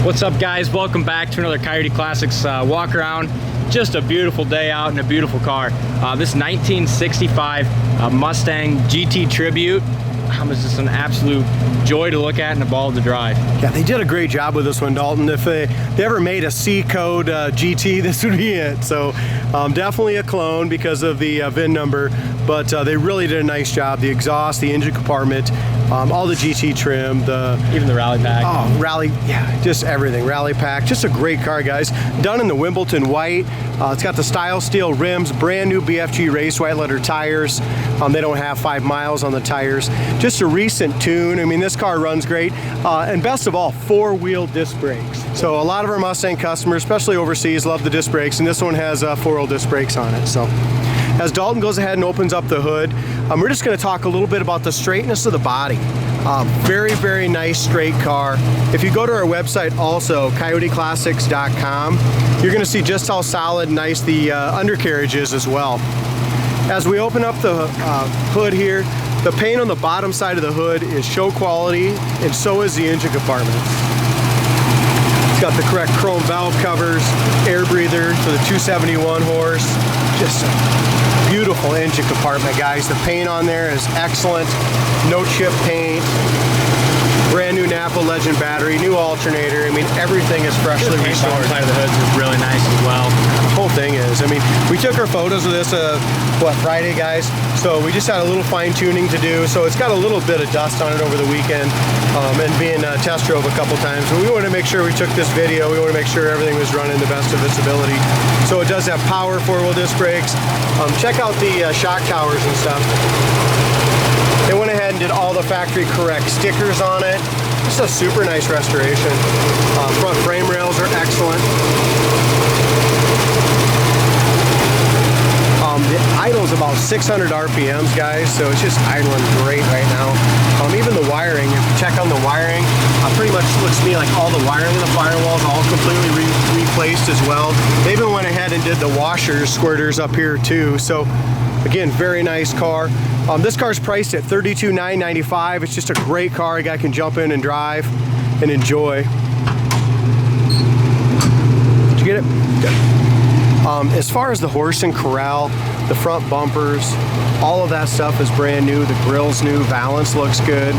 What's up, guys? Welcome back to another Coyote Classics walk around. Just a beautiful day out and a beautiful car. This 1965 Mustang GT Tribute. It's just an absolute joy to look at and a ball to drive. Yeah, they did a great job with this one, Dalton. If they ever made a C code GT, this would be it. So definitely a clone because of the VIN number, but they really did a nice job. The exhaust, the engine compartment, all the GT trim, even the rally pack. Oh, rally, yeah, just everything. Rally pack, just a great car, guys. Done in the Wimbledon white. It's got the style steel rims, brand new BFG race white letter tires. They don't have 5 miles on the tires. Just a recent tune. I mean, this car runs great. And best of all, 4-wheel disc brakes. So a lot of our Mustang customers, especially overseas, love the disc brakes, and this one has 4-wheel disc brakes on it. So as Dalton goes ahead and opens up the hood, we're just going to talk a little bit about the straightness of the body. Very, very nice straight car. If you go to our website also, coyoteclassics.com, you're going to see just how solid and nice the undercarriage is as well. As we open up the hood here, the paint on the bottom side of the hood is show quality, and so is the engine compartment. It's got the correct chrome valve covers, air breather for the 271 horse. Just a beautiful engine compartment, guys. The paint on there is excellent. No chip paint. Brand new Napa Legend battery, new alternator. I mean, everything is freshly restored. The side of the hood is really nice as well. The whole thing is. I mean, we took our photos of this, Friday, guys? So we just had a little fine tuning to do. So it's got a little bit of dust on it over the weekend and being test drove a couple times. But we want to make sure we took this video. We want to make sure everything was running the best of its ability. So it does have power 4-wheel disc brakes. Check out the shock towers and stuff. They went ahead and did all the factory correct stickers on it. Just a super nice restoration. Front frame rails are excellent. The idle's about 600 RPMs, guys, so it's just idling great right now. Even the wiring, if you check on the wiring, pretty much looks to me like all the wiring in the firewall is all completely replaced as well. They even went ahead and did the washers, squirters up here too. So again, very nice car. This car's priced at $32,995. It's just a great car a guy can jump in and drive and enjoy. Did you get it? Good. As far as the horse and corral, the front bumpers, all of that stuff is brand new. The grill's new, valance looks good.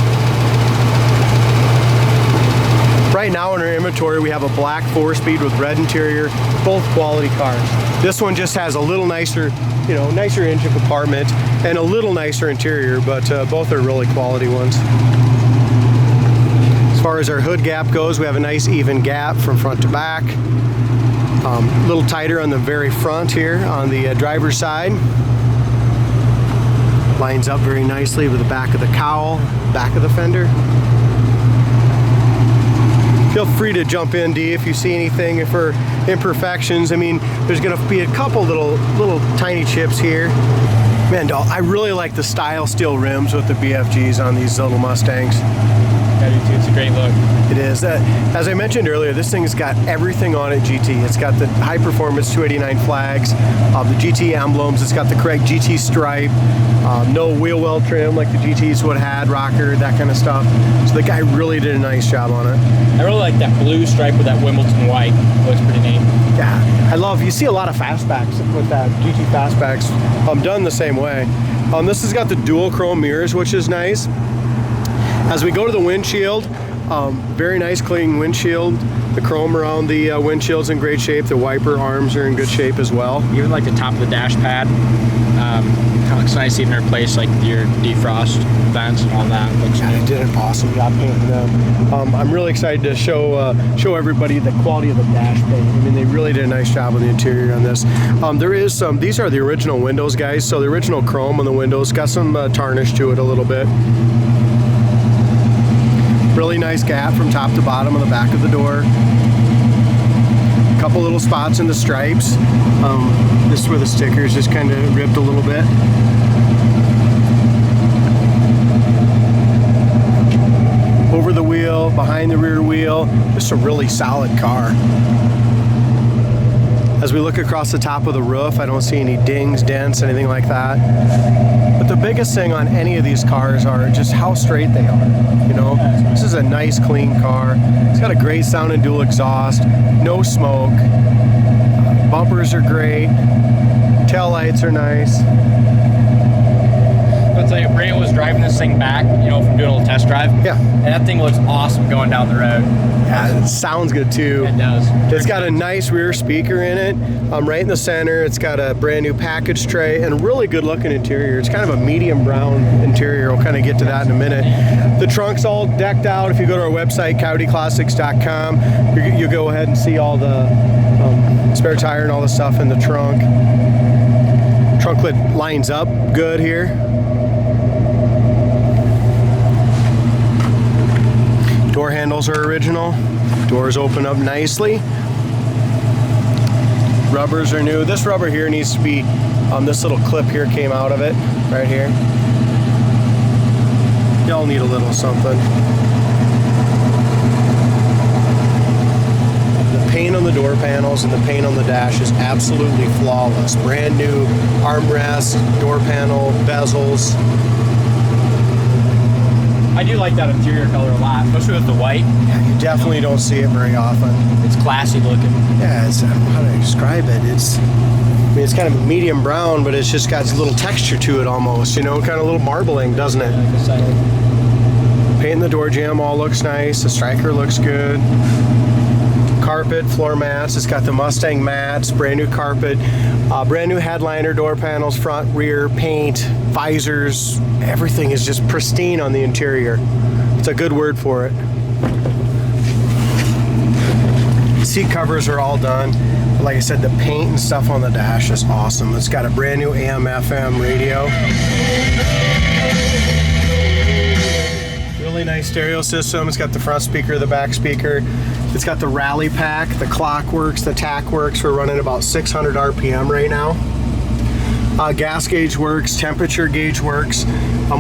Right now in our inventory, we have a black 4-speed with red interior, both quality cars. This one just has a little nicer, nicer engine compartment and a little nicer interior, but both are really quality ones. As far as our hood gap goes, we have a nice even gap from front to back. A little tighter on the very front here on the driver's side. Lines up very nicely with the back of the cowl, back of the fender. Feel free to jump in, D, if you see anything for imperfections. I mean, there's going to be a couple little tiny chips here. Man, Dal, I really like the style steel rims with the BFGs on these little Mustangs. I do too. It's a great look. It is. As I mentioned earlier, this thing's got everything on it GT. It's got the high performance 289 flags, the GT emblems. It's got the correct GT stripe, no wheel well trim like the GTs would have had, rocker, that kind of stuff. So the guy really did a nice job on it. I really like that blue stripe with that Wimbledon white. Looks pretty neat. Yeah, you see a lot of fastbacks with that GT fastbacks done the same way. This has got the dual chrome mirrors, which is nice. As we go to the windshield, very nice clean windshield. The chrome around the windshield's in great shape. The wiper arms are in good shape as well. Even like the top of the dash pad, kind of looks nice, even replace like your defrost vents and all that. They did an awesome job painting them. I'm really excited to show everybody the quality of the dash paint. I mean, they really did a nice job on the interior on this. There is some. These are the original windows, guys. So the original chrome on the windows got some tarnish to it a little bit. Really nice gap from top to bottom on the back of the door. A couple little spots in the stripes. This is where the stickers just kind of ripped a little bit. Over the wheel, behind the rear wheel, just a really solid car. As we look across the top of the roof, I don't see any dings, dents, anything like that. But the biggest thing on any of these cars are just how straight they are. You know, this is a nice, clean car. It's got a great sounding dual exhaust, no smoke. Bumpers are great. Tail lights are nice. I'll tell you, Brant was driving this thing back, you know, from doing a little test drive. Yeah. And that thing looks awesome going down the road. Yeah, it sounds good too. It does. It's got a nice rear speaker in it, right in the center. It's got a brand new package tray and a really good looking interior. It's kind of a medium brown interior. We'll kind of get to that in a minute. The trunk's all decked out. If you go to our website, coyoteclassics.com, you go ahead and see all the spare tire and all the stuff in the trunk. Trunk lid lines up good here. Door handles are original. Doors open up nicely. Rubbers are new. This rubber here needs to be, this little clip here came out of it, right here. Y'all need a little something. The paint on the door panels and the paint on the dash is absolutely flawless. Brand new armrest, door panel, bezels. I do like that interior color a lot, especially with the white. Yeah, you definitely don't see it very often. It's classy looking. Yeah, it's, I don't know how to describe it. I mean, it's kind of medium brown, but it's just got a little texture to it almost, you know, kind of a little marbling, doesn't it? Paint in the door jamb all looks nice. The striker looks good. Carpet, floor mats. It's got the Mustang mats, brand new carpet, brand new headliner, door panels, front, rear, paint, visors. Everything is just pristine on the interior. It's a good word for it. Seat covers are all done. Like I said, the paint and stuff on the dash is awesome. It's got a brand new AM/FM radio. Really nice stereo system. It's got the front speaker, the back speaker. It's got the rally pack, the clock works, the tack works. We're running about 600 RPM right now. Gas gauge works, temperature gauge works.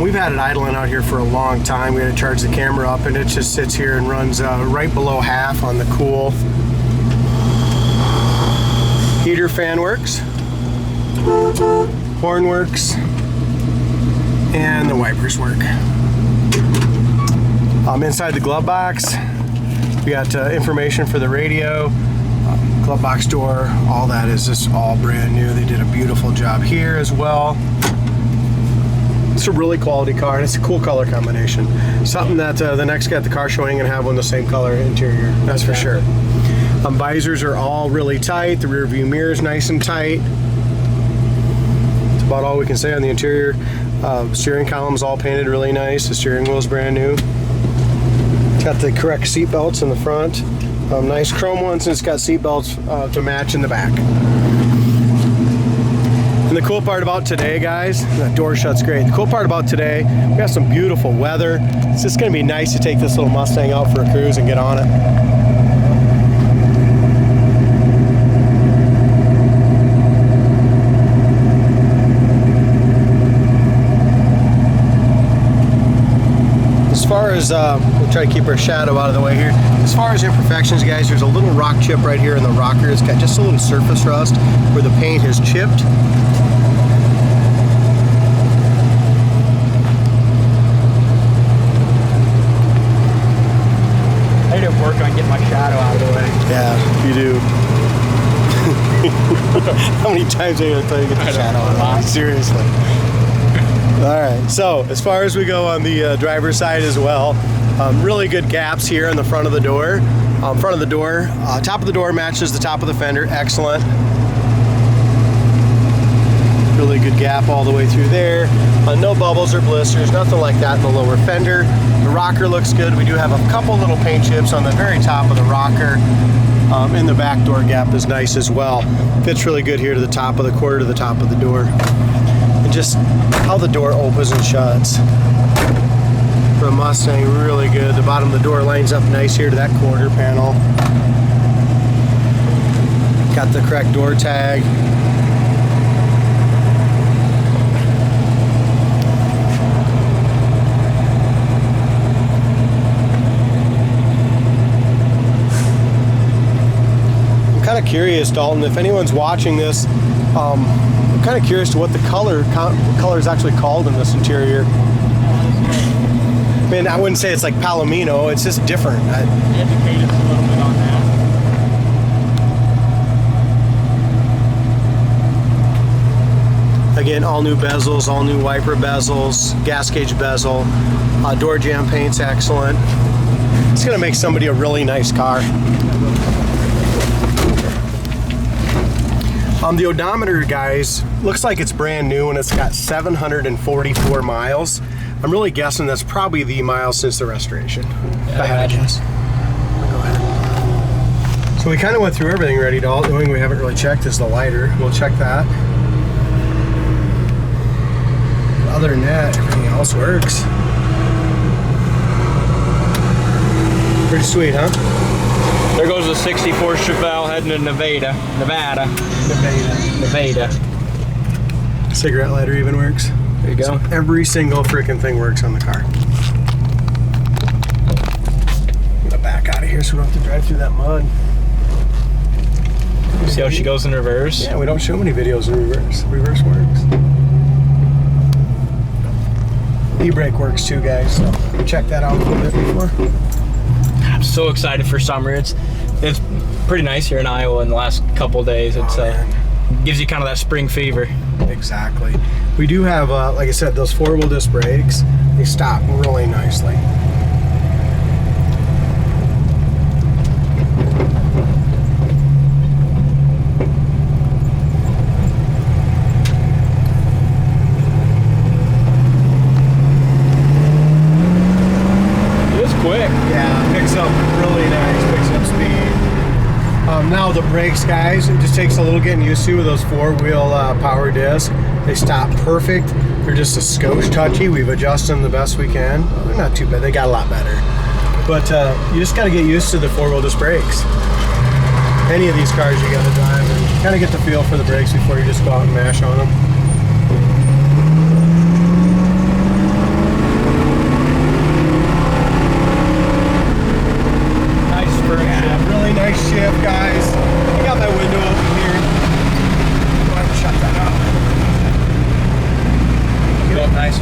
We've had it idling out here for a long time. We had to charge the camera up and it just sits here and runs right below half on the cool. Heater fan works. Horn works. And the wipers work. Inside the glove box, we got information for the radio, glove box door, all that is just all brand new. They did a beautiful job here as well. It's a really quality car and it's a cool color combination. Something that the next guy at the car show ain't gonna have one the same color interior, that's for sure. Visors are all really tight. The rear view mirror is nice and tight. That's about all we can say on the interior. Steering column's all painted really nice. The steering wheel's brand new. It's got the correct seat belts in the front. Nice chrome ones, and it's got seat belts to match in the back. And the cool part about today, guys, that door shuts great. The cool part about today, we got some beautiful weather. It's just gonna be nice to take this little Mustang out for a cruise and get on it. As far as, we'll try to keep our shadow out of the way here. As far as imperfections, guys, there's a little rock chip right here in the rocker. It's got just a little surface rust where the paint has chipped. I need to work on getting my shadow out of the way. Yeah, you do. How many times are you going to tell you to get the shadow out of the way? Seriously. All right, so as far as we go on the driver's side as well, really good gaps here in the front of the door. Top of the door matches the top of the fender, excellent. Really good gap all the way through there. No bubbles or blisters, nothing like that in the lower fender. The rocker looks good. We do have a couple little paint chips on the very top of the rocker. And the back door gap is nice as well. Fits really good here to the top of the quarter to the top of the door. And just how the door opens and shuts. For a Mustang, really good. The bottom of the door lines up nice here to that quarter panel. Got the correct door tag. kind of curious, Dalton, if anyone's watching this, I'm kind of curious to what the color is actually called in this interior. I mean, I wouldn't say it's like Palomino, it's just different. Educate us a little bit on that. Again, all new bezels, all new wiper bezels, gas gauge bezel, door jamb paint's excellent. It's gonna make somebody a really nice car. The odometer, guys, looks like it's brand new and it's got 744 miles. I'm really guessing that's probably the miles since the restoration. Yeah, I imagine. Go ahead. So we kind of went through everything already, Dalton. The only thing we haven't really checked is the lighter. We'll check that. Other than that, everything else works. Pretty sweet, huh? There goes the 64 Chevelle heading to Nevada. Cigarette lighter even works. There you go. So every single freaking thing works on the car. I'm gonna back out of here so we don't have to drive through that mud. See how she goes in reverse? Yeah, we don't show many videos in reverse. Reverse works. E-brake works too, guys, so check that out a little bit before. I'm so excited for summer. It's pretty nice here in Iowa in the last couple days. It's gives you kind of that spring fever. Exactly. We do have, like I said, those four-wheel disc brakes. They stop really nicely. Now the brakes, guys, it just takes a little getting used to with those four-wheel power discs. They stop perfect. They're just a skosh touchy. We've adjusted them the best we can. They're not too bad. They got a lot better. But you just got to get used to the four-wheel disc brakes. Any of these cars you got to drive and kind of get the feel for the brakes before you just go out and mash on them. Nice shift, guys. I got my window open here. Go ahead and shut that up. Go up nice.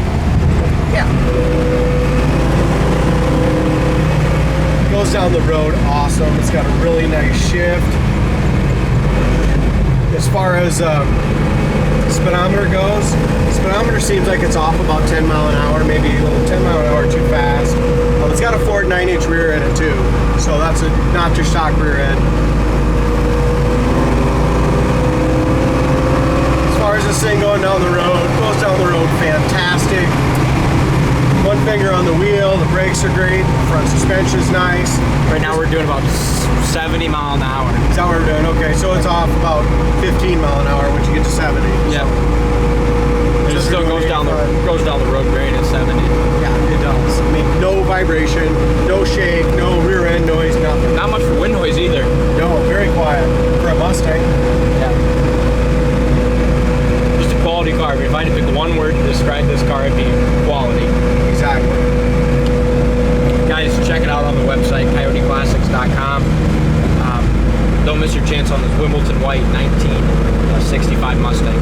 Yeah. Goes down the road awesome. It's got a really nice shift. As far as speedometer goes, the speedometer seems like it's off about 10 mile an hour, maybe a little 10 mile an hour too fast. It's got a Ford 9-inch rear end too, so that's a not your stock rear end. As far as this thing going down the road, goes down the road fantastic. One finger on the wheel, the brakes are great, the front suspension's nice. Right now we're doing about 70 mile an hour. Is that what we're doing? Okay, so it's off about 15 mile an hour once you get to 70. Yeah. So. It still goes down the road great at 70. Yeah, it does. I mean, no vibration, no shake, no rear end noise, nothing. Not much for wind noise either. No, very quiet for a Mustang. Yeah. Just a quality car. If I had to pick one word to describe this car, it'd be quality. Exactly. Guys, check it out on the website, coyoteclassics.com. Don't miss your chance on this Wimbledon White 1965 Mustang.